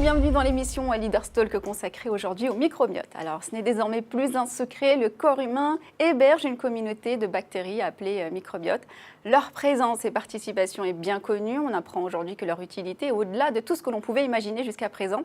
bienvenue dans l'émission Leaders Talk consacrée aujourd'hui aux microbiotes. Alors, ce n'est désormais plus un secret, le corps humain héberge une communauté de bactéries appelées microbiotes. Leur présence et participation est bien connue. On apprend aujourd'hui que leur utilité est au-delà de tout ce que l'on pouvait imaginer jusqu'à présent.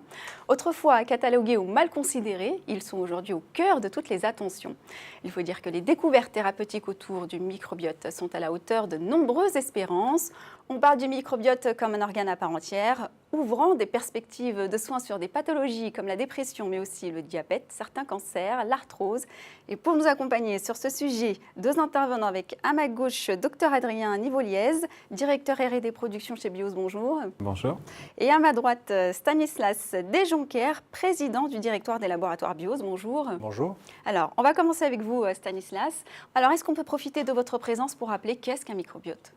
Autrefois catalogués ou mal considérés, ils sont aujourd'hui au cœur de toutes les attentions. Il faut dire que les découvertes thérapeutiques autour du microbiote sont à la hauteur de nombreuses espérances. On parle du microbiote comme un organe à part entière, ouvrant des perspectives de soins sur des pathologies comme la dépression, mais aussi le diabète, certains cancers, l'arthrose. Et pour nous accompagner sur ce sujet, deux intervenants avec à ma gauche, Dr Adrien Nivoliez, directeur R&D Production chez Bios, bonjour. Bonjour. Et à ma droite, Stanislas Desjoncker, président du directoire des laboratoires Bios, bonjour. Bonjour. Alors, on va commencer avec vous, Stanislas. Alors, est-ce qu'on peut profiter de votre présence pour rappeler qu'est-ce qu'un microbiote ?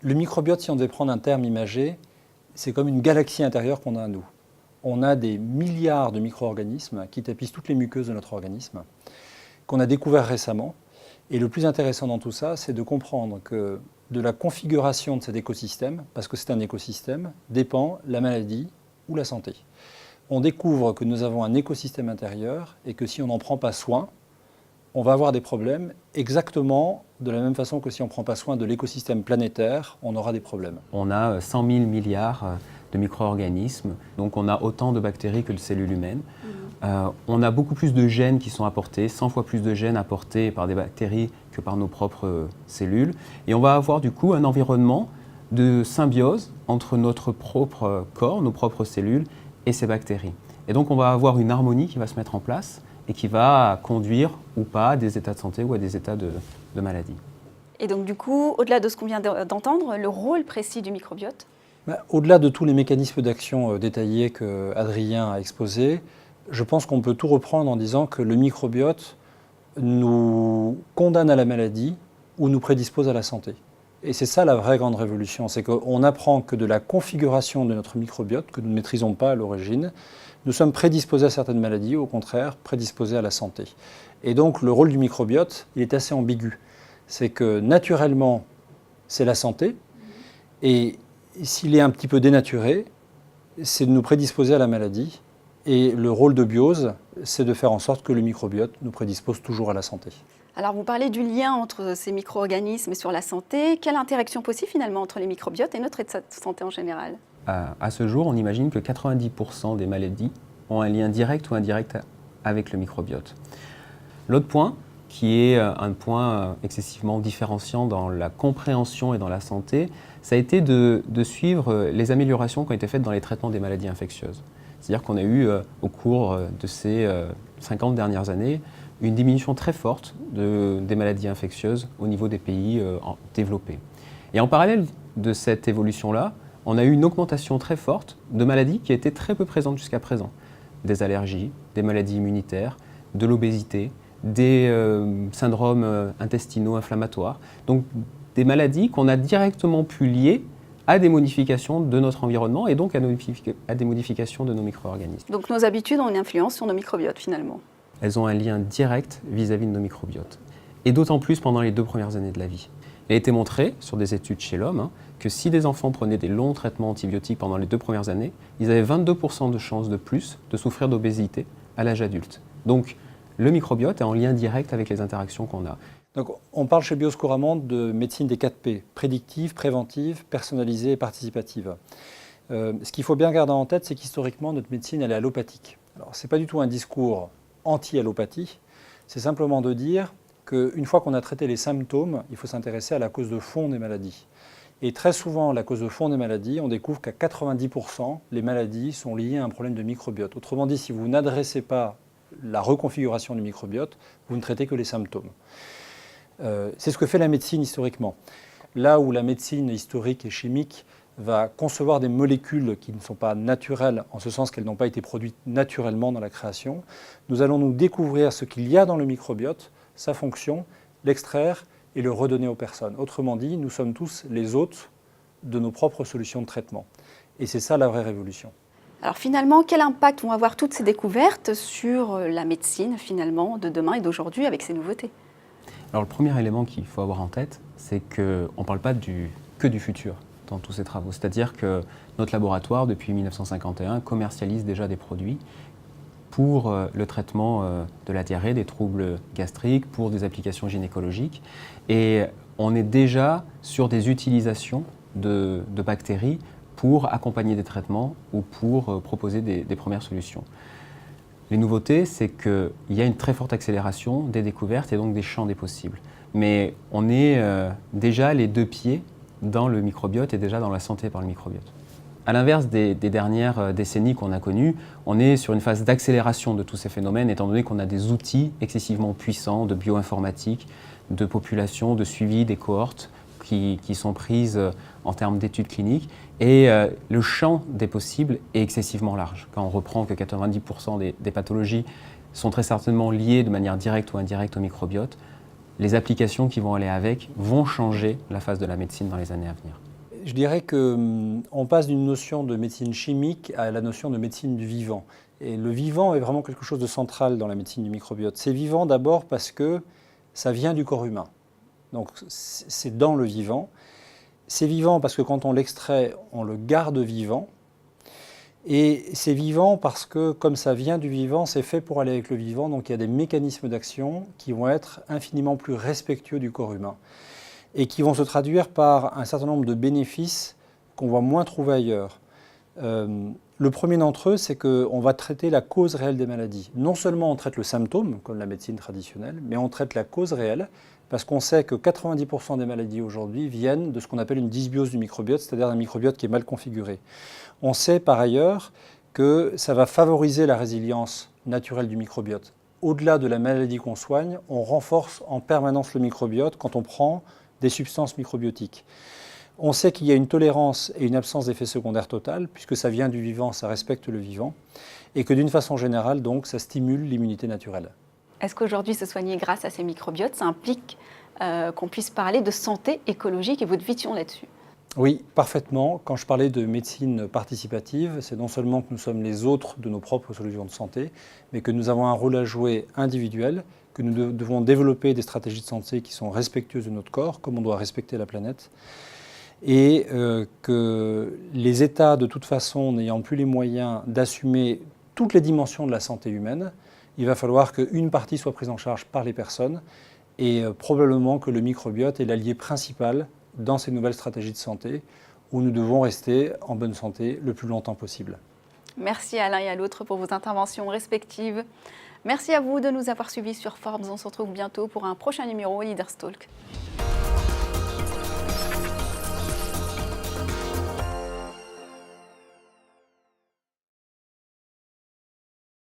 Le microbiote, si on devait prendre un terme imagé, c'est comme une galaxie intérieure qu'on a à nous. On a des milliards de micro-organismes qui tapissent toutes les muqueuses de notre organisme, qu'on a découvert récemment. Et le plus intéressant dans tout ça, c'est de comprendre que de la configuration de cet écosystème, parce que c'est un écosystème, dépend la maladie ou la santé. On découvre que nous avons un écosystème intérieur et que si on n'en prend pas soin, on va avoir des problèmes exactement de la même façon que si on ne prend pas soin de l'écosystème planétaire, on aura des problèmes. On a 100 000 milliards de micro-organismes, donc on a autant de bactéries que de cellules humaines. On a beaucoup plus de gènes qui sont apportés, 100 fois plus de gènes apportés par des bactéries que par nos propres cellules. Et on va avoir du coup un environnement de symbiose entre notre propre corps, nos propres cellules et ces bactéries. Et donc on va avoir une harmonie qui va se mettre en place et qui va conduire ou pas à des états de santé ou à des états de maladie. Et donc du coup, au-delà de ce qu'on vient d'entendre, le rôle précis du microbiote ? Au-delà de tous les mécanismes d'action détaillés qu'Adrien a exposés, je pense qu'on peut tout reprendre en disant que le microbiote nous condamne à la maladie ou nous prédispose à la santé. Et c'est ça la vraie grande révolution, c'est qu'on apprend que de la configuration de notre microbiote, que nous ne maîtrisons pas à l'origine, nous sommes prédisposés à certaines maladies, ou au contraire prédisposés à la santé. Et donc le rôle du microbiote, il est assez ambigu. C'est que naturellement, c'est la santé, et s'il est un petit peu dénaturé, c'est de nous prédisposer à la maladie. Et le rôle de Bios, c'est de faire en sorte que le microbiote nous prédispose toujours à la santé. Alors vous parlez du lien entre ces micro-organismes sur la santé. Quelle interaction possible finalement entre les microbiotes et notre état de santé en général ? À ce jour, on imagine que 90% des maladies ont un lien direct ou indirect avec le microbiote. L'autre point, qui est un point excessivement différenciant dans la compréhension et dans la santé, ça a été de suivre les améliorations qui ont été faites dans les traitements des maladies infectieuses. C'est-à-dire qu'on a eu, au cours de ces 50 dernières années, une diminution très forte des maladies infectieuses au niveau des pays développés. Et en parallèle de cette évolution-là, on a eu une augmentation très forte de maladies qui étaient très peu présentes jusqu'à présent. Des allergies, des maladies immunitaires, de l'obésité, des syndromes intestinaux inflammatoires. Donc des maladies qu'on a directement pu lier à des modifications de notre environnement et donc à des modifications de nos micro-organismes. Donc nos habitudes ont une influence sur nos microbiotes finalement. Elles ont un lien direct vis-à-vis de nos microbiotes. Et d'autant plus pendant les 2 premières années de la vie. Il a été montré sur des études chez l'homme que si des enfants prenaient des longs traitements antibiotiques pendant les 2 premières années, ils avaient 22% de chances de plus de souffrir d'obésité à l'âge adulte. Donc le microbiote est en lien direct avec les interactions qu'on a. Donc, on parle chez Bios couramment de médecine des 4 P, prédictive, préventive, personnalisée et participative. Ce qu'il faut bien garder en tête, c'est qu'historiquement, notre médecine, elle est allopathique. Alors, ce n'est pas du tout un discours anti-allopathie, c'est simplement de dire qu'une fois qu'on a traité les symptômes, il faut s'intéresser à la cause de fond des maladies. Et très souvent, la cause de fond des maladies, on découvre qu'à 90%, les maladies sont liées à un problème de microbiote. Autrement dit, si vous n'adressez pas la reconfiguration du microbiote, vous ne traitez que les symptômes. C'est ce que fait la médecine historiquement. Là où la médecine historique et chimique va concevoir des molécules qui ne sont pas naturelles, en ce sens qu'elles n'ont pas été produites naturellement dans la création, nous allons nous découvrir ce qu'il y a dans le microbiote, sa fonction, l'extraire et le redonner aux personnes. Autrement dit, nous sommes tous les hôtes de nos propres solutions de traitement. Et c'est ça la vraie révolution. Alors finalement, quel impact vont avoir toutes ces découvertes sur la médecine finalement de demain et d'aujourd'hui avec ces nouveautés ? Alors le premier élément qu'il faut avoir en tête, c'est qu'on ne parle pas que du futur. dans tous ces travaux. C'est-à-dire que notre laboratoire, depuis 1951, commercialise déjà des produits pour le traitement de la diarrhée, des troubles gastriques, pour des applications gynécologiques. Et on est déjà sur des utilisations de bactéries pour accompagner des traitements ou pour proposer des premières solutions. Les nouveautés, c'est qu'il y a une très forte accélération des découvertes et donc des champs des possibles. Mais on est déjà les deux pieds dans le microbiote et déjà dans la santé par le microbiote. À l'inverse des dernières décennies qu'on a connues, on est sur une phase d'accélération de tous ces phénomènes, étant donné qu'on a des outils excessivement puissants de bioinformatique, de population, de suivi des cohortes qui sont prises en termes d'études cliniques. Et le champ des possibles est excessivement large. Quand on reprend que 90% des pathologies sont très certainement liées de manière directe ou indirecte au microbiote, les applications qui vont aller avec vont changer la face de la médecine dans les années à venir. Je dirais qu'on passe d'une notion de médecine chimique à la notion de médecine du vivant. Et le vivant est vraiment quelque chose de central dans la médecine du microbiote. C'est vivant d'abord parce que ça vient du corps humain. Donc c'est dans le vivant. C'est vivant parce que quand on l'extrait, on le garde vivant. Et c'est vivant parce que comme ça vient du vivant, c'est fait pour aller avec le vivant. Donc il y a des mécanismes d'action qui vont être infiniment plus respectueux du corps humain et qui vont se traduire par un certain nombre de bénéfices qu'on va moins trouver ailleurs. Le premier d'entre eux, c'est qu'on va traiter la cause réelle des maladies. Non seulement on traite le symptôme, comme la médecine traditionnelle, mais on traite la cause réelle, parce qu'on sait que 90% des maladies aujourd'hui viennent de ce qu'on appelle une dysbiose du microbiote, c'est-à-dire un microbiote qui est mal configuré. On sait par ailleurs que ça va favoriser la résilience naturelle du microbiote. Au-delà de la maladie qu'on soigne, on renforce en permanence le microbiote quand on prend des substances microbiotiques. On sait qu'il y a une tolérance et une absence d'effet secondaire total, puisque ça vient du vivant, ça respecte le vivant, et que d'une façon générale, donc, ça stimule l'immunité naturelle. Est-ce qu'aujourd'hui, se soigner grâce à ces microbiotes, ça implique qu'on puisse parler de santé écologique et votre vision là-dessus? Oui, parfaitement. Quand je parlais de médecine participative, c'est non seulement que nous sommes les autres de nos propres solutions de santé, mais que nous avons un rôle à jouer individuel, que nous devons développer des stratégies de santé qui sont respectueuses de notre corps, comme on doit respecter la planète, et que les États, de toute façon, n'ayant plus les moyens d'assumer toutes les dimensions de la santé humaine, il va falloir qu'une partie soit prise en charge par les personnes et probablement que le microbiote est l'allié principal dans ces nouvelles stratégies de santé où nous devons rester en bonne santé le plus longtemps possible. Merci à l'un et à l'autre pour vos interventions respectives. Merci à vous de nous avoir suivis sur Forbes. On se retrouve bientôt pour un prochain numéro Leaders Talk.